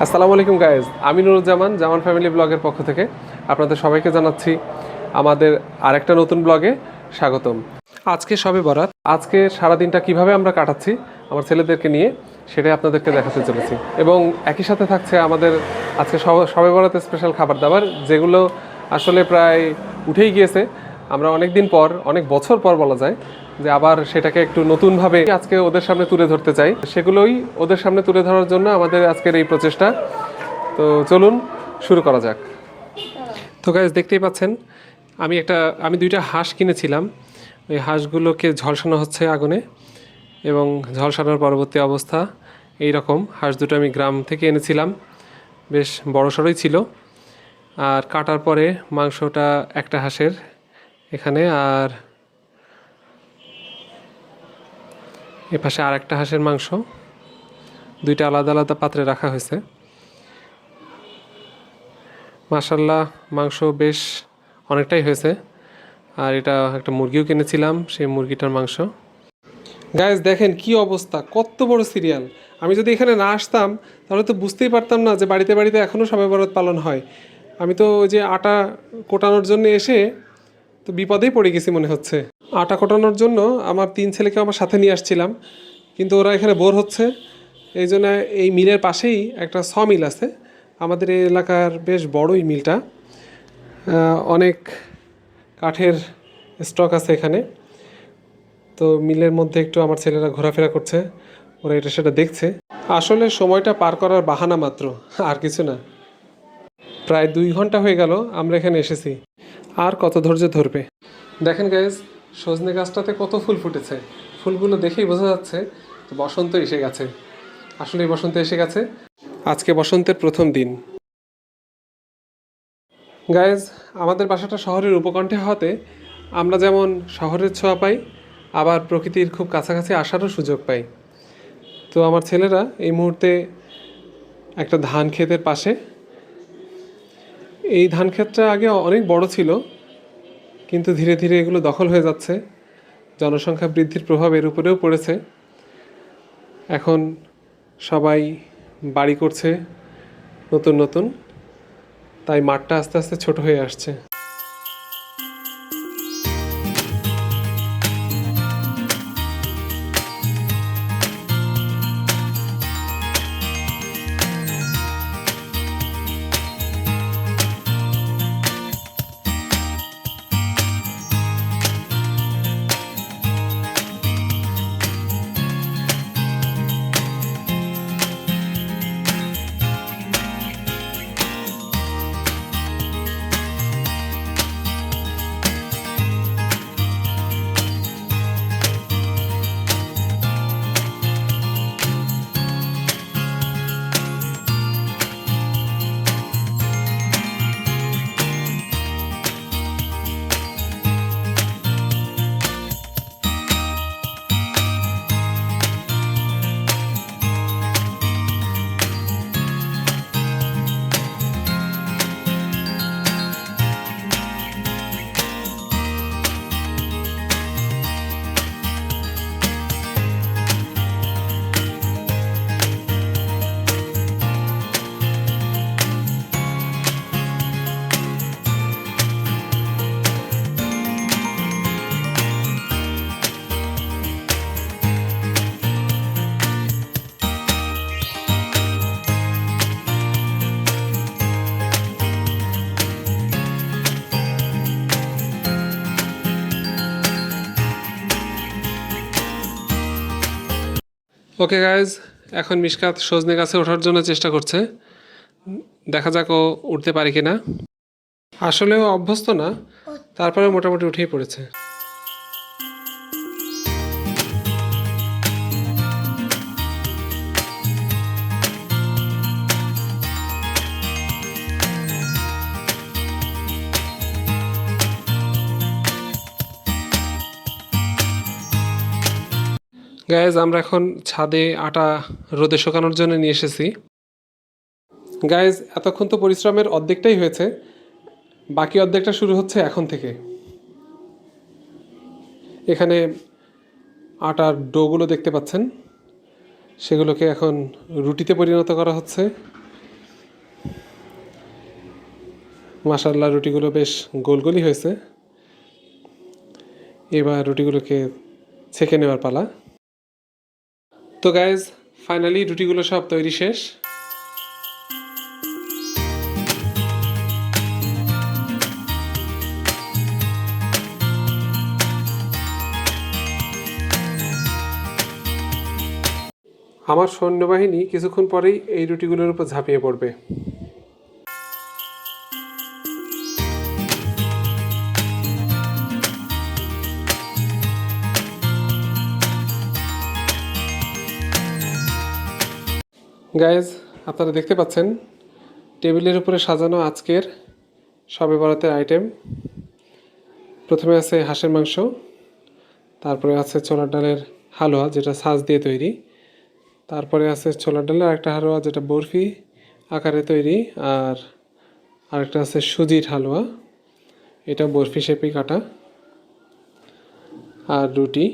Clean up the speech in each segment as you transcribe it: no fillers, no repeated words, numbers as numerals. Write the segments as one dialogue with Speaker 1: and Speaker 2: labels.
Speaker 1: আসসালামু আলাইকুম গাইজ, আমি নুরুজ্জামান জামান ফ্যামিলি ব্লগের পক্ষ থেকে আপনাদের সবাইকে জানাচ্ছি আমাদের আরেকটা নতুন ব্লগে স্বাগতম। আজকে সবে বরাত, আজকে সারাদিনটা কিভাবে আমরা কাটাচ্ছি আমার ছেলেদেরকে নিয়ে সেটাই আপনাদেরকে দেখাতে চলেছি। এবং একই সাথে থাকছে আমাদের আজকে সবে বরাতে স্পেশাল খাবার দাবার, যেগুলো আসলে প্রায় উঠেই গিয়েছে। আমরা অনেক দিন পর, অনেক বছর পর বলা যায় যে আবার সেটাকে একটু নতুনভাবে আজকে ওদের সামনে তুলে ধরতে চাই। সেগুলোই ওদের সামনে তুলে ধরার জন্য আমাদের আজকের এই প্রচেষ্টা। তো চলুন শুরু করা যাক। তো গাইজ, দেখতেই পাচ্ছেন আমি দুইটা হাঁস কিনেছিলাম। ওই হাঁসগুলোকে ঝলসানো হচ্ছে আগুনে, এবং ঝলসানোর পরবর্তী অবস্থা এই রকম। হাঁস দুটো আমি গ্রাম থেকে এনেছিলাম, বেশ বড়সড়ই ছিল। আর কাটার পরে মাংসটা একটা হাঁসের এখানে, আর এপাশে আর একটা হাঁসের মাংস, দুইটা আলাদা আলাদা পাত্রে রাখা হয়েছে। মাশাল্লাহ, মাংস বেশ অনেকটাই হয়েছে। আর এটা একটা মুরগিও কিনেছিলাম, সেই মুরগিটার মাংস। গাইজ দেখেন কি অবস্থা, কত বড় সিরিয়াল! আমি যদি এখানে না আসতাম তাহলে তো বুঝতেই পারতাম না যে বাড়িতে বাড়িতে এখনও শবে বরাত পালন হয়। আমি তো ওই যে আটা কোটানোর জন্য এসে তো বিপদেই পড়ে গেছি মনে হচ্ছে। আটা কোটানোর জন্য আমার 3 ছেলেকে আমার সাথে নিয়ে আসছিলাম, কিন্তু ওরা এখানে বোর হচ্ছে। এই জন্য এই মিলের পাশেই একটা মিল আছে, আমাদের এই এলাকার বেশ বড়ই মিলটা। অনেক কাঠের স্টক আছে এখানে। তো মিলের মধ্যে একটু আমার ছেলেরা ঘোরাফেরা করছে, ওরা এটা সেটা দেখছে। আসলে সময়টা পার করার বাহানা মাত্র, আর কিছু না। প্রায় 2 ঘন্টা হয়ে গেল আমরা এখানে এসেছি, আর কত ধৈর্য ধরবে। দেখেন গাইজ, সজনে গাছটাতে কত ফুল ফুটেছে। ফুলগুলো দেখেই বোঝা যাচ্ছে বসন্ত এসে গেছে। আসলে বসন্ত এসে গেছে, আজকে বসন্তের প্রথম দিন। গাইজ, আমাদের বাসাটা শহরের উপকণ্ঠে হওয়াতে আমরা যেমন শহরের ছোঁয়া পাই, আবার প্রকৃতির খুব কাছাকাছি আসারও সুযোগ পাই। তো আমার ছেলেরা এই মুহূর্তে একটা ধান ক্ষেতের পাশে। এই ধান ক্ষেতটা আগে অনেক বড় ছিল, কিন্তু ধীরে ধীরে এগুলো দখল হয়ে যাচ্ছে। জনসংখ্যা বৃদ্ধির প্রভাব এর উপরেও পড়েছে। এখন সবাই বাড়ি করছে নতুন নতুন, তাই মাঠটা আস্তে আস্তে ছোট হয়ে আসছে। ওকে গাইজ, এখন মিশকাত সজনে গাছে ওঠার জন্য চেষ্টা করছে। দেখা যাক ও উঠতে পারে কিনা। আসলেও অভ্যস্ত না, তারপরে মোটামুটি উঠেই পড়েছে। গাইজ, আমরা এখন ছাদে আটা রোদে শুকানোর জন্য নিয়ে এসেছি। গাইজ, এতক্ষণ তো পরিশ্রমের অর্ধেকটাই হয়েছে, বাকি অর্ধেকটা শুরু হচ্ছে এখন থেকে। এখানে আটার ডোগুলো দেখতে পাচ্ছেন, সেগুলোকে এখন রুটিতে পরিণত করা হচ্ছে। মাশাআল্লাহ রুটিগুলো বেশ গোলগোলই হয়েছে। এবার রুটিগুলোকে ছেঁকে নেওয়ার পালা। তো গাইজ ফাইনালি রুটিগুলো সব তৈরি শেষ। আমার সৈন্যবাহিনী কিছুক্ষণ পরেই এই রুটিগুলোর উপর ঝাঁপিয়ে পড়বে। গাইজ আপনারা দেখতে পাচ্ছেন টেবিলের উপরে সাজানো আজকের শবে বরাতের আইটেম। প্রথমে আছে হাঁসের মাংস, তারপরে আছে ছোলার ডালের হালুয়া যেটা ছাঁচ দিয়ে তৈরি, তারপরে আছে ছোলার ডালের আরেকটা হালুয়া যেটা বরফি আকারে তৈরি, আর আরেকটা আছে সুজির হালুয়া, এটা বরফি শেপেই কাটা, আর রুটি।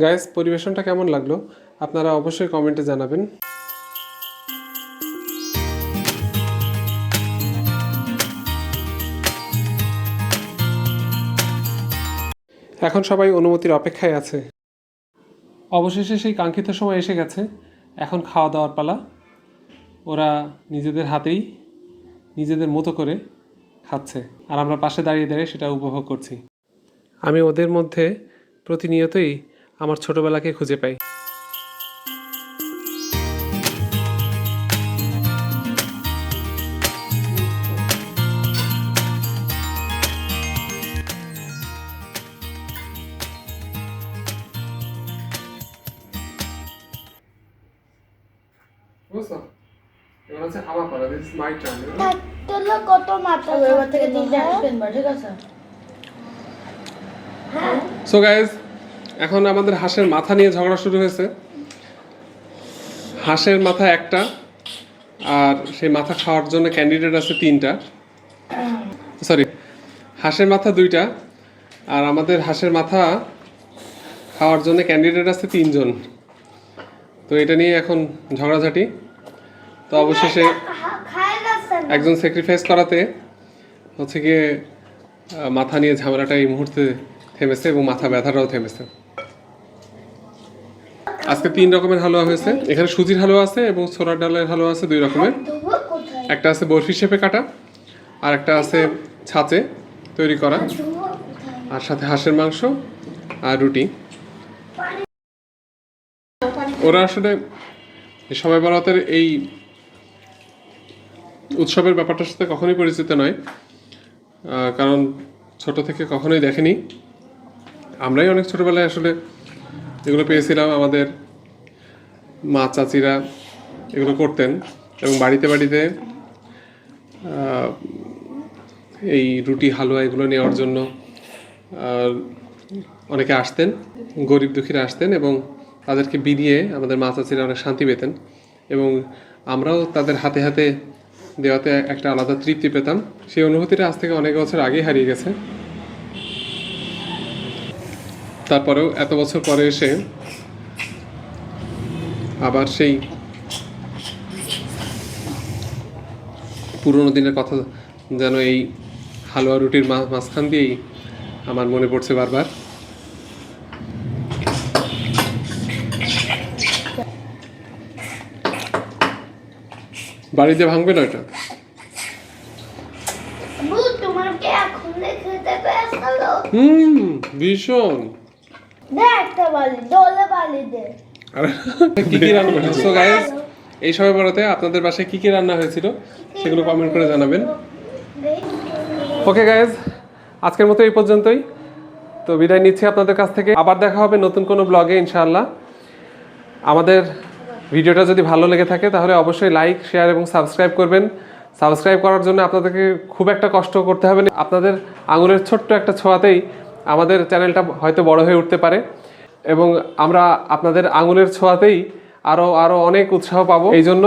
Speaker 1: গাইজ পরিবেশনটা কেমন লাগলো আপনারা অবশ্যই কমেন্টে জানাবেন। এখন সবাই অনুমতির অপেক্ষায় আছে। অবশেষে সেই কাঙ্ক্ষিত সময় এসে গেছে, এখন খাওয়া দাওয়ার পালা। ওরা নিজেদের হাতেই নিজেদের মতো করে খাচ্ছে, আর আমরা পাশে দাঁড়িয়ে দাঁড়িয়ে সেটা উপভোগ করছি। আমি ওদের মধ্যে প্রতিনিয়তই আমার ছোটবেলাকে খুঁজে পাই। বুঝছো? এবার হচ্ছে আমার পালা, দিস মাই টার্ন।
Speaker 2: তোলা কত মাথা এবার থেকে দিলে আসবেন বা ঠিক আছে।
Speaker 1: সো গাইজ এখন আমাদের হাঁসের মাথা নিয়ে ঝগড়া শুরু হয়েছে। হাঁসের মাথা একটা, আর সেই মাথা খাওয়ার জন্য ক্যান্ডিডেট আছে 3টা, সরি হাঁসের মাথা 2টা, আর আমাদের হাঁসের মাথা খাওয়ার জন্য ক্যান্ডিডেট আছে 3 জন। তো এটা নিয়ে এখন ঝগড়াঝাটি। তো অবশেষে একজন স্যাক্রিফাইস করাতে হচ্ছে গিয়ে মাথা নিয়ে ঝামেলাটা এই মুহূর্তে থেমেছে এবং মাথা ব্যথাটাও থেমেছে। আজকে 3 রকমের হালুয়া হয়েছে। এখানে সুজির হালুয়া আছে এবং ছোলার ডালের হালুয়া আছে 2 রকমের। একটা আছে বরফি শেপে কাটা, আর একটা আছে ছাঁচে তৈরি করা, আর সাথে হাঁসের মাংস আর রুটি। ওরা আসলে শবে বরাতের এই উৎসবের ব্যাপারটার সাথে কখনোই পরিচিত নয়, কারণ ছোট থেকে কখনোই দেখেনি। আমরাই অনেক ছোটবেলায় আসলে এগুলো পেয়েছিলাম, আমাদের মা চাচিরা এগুলো করতেন এবং বাড়িতে বাড়িতে এই রুটি হালুয়া এগুলো নেওয়ার জন্য অনেকে আসতেন, গরিব দুঃখীরা আসতেন এবং তাদেরকে বিলিয়ে আমাদের মা চাচিরা অনেক শান্তি পেতেন এবং আমরাও তাদের হাতে হাতে দেওয়াতে একটা আলাদা তৃপ্তি পেতাম। সেই অনুভূতিটা আজ থেকে অনেক বছর আগেই হারিয়ে গেছে। তারপরেও এত বছর পরে এসে আবার সেই পুরোনো দিনের কথা যেন এই হালুয়া রুটির মাঝখান দিয়েই আমার মনে পড়ছে বারবার। বাড়িতে ভাঙবে না এটা? ভীষণ। কি কি রান্না হয়েছে? সো গাইস এই শবে বরাতে আপনাদের বাসায় কি কি রান্না হয়েছিল সেগুলো কমেন্ট করে জানাবেন। ওকে গাইস আজকের মতো এই পর্যন্তই। তো বিদায় নিচ্ছি আপনাদের কাছ থেকে। আবার দেখা হবে নতুন কোনো ব্লগে ইনশাআল্লাহ। আমাদের ভিডিওটা যদি ভালো লেগে থাকে তাহলে অবশ্যই লাইক, শেয়ার এবং সাবস্ক্রাইব করবেন। সাবস্ক্রাইব করার জন্য আপনাদেরকে খুব একটা কষ্ট করতে হবে না। আপনাদের আঙুলের ছোট্ট একটা ছোঁয়াতেই আমাদের চ্যানেলটা হয়তো বড় হয়ে উঠতে পারে এবং আমরা আপনাদের আঙুলের ছোঁয়াতেই আরও অনেক উৎসাহ পাবো। এই জন্য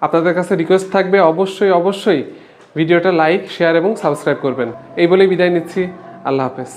Speaker 1: আপনাদের কাছে রিকোয়েস্ট থাকবে অবশ্যই ভিডিওটা লাইক, শেয়ার এবং সাবস্ক্রাইব করবেন। এই বলেই বিদায় নিচ্ছি। আল্লাহ হাফেজ।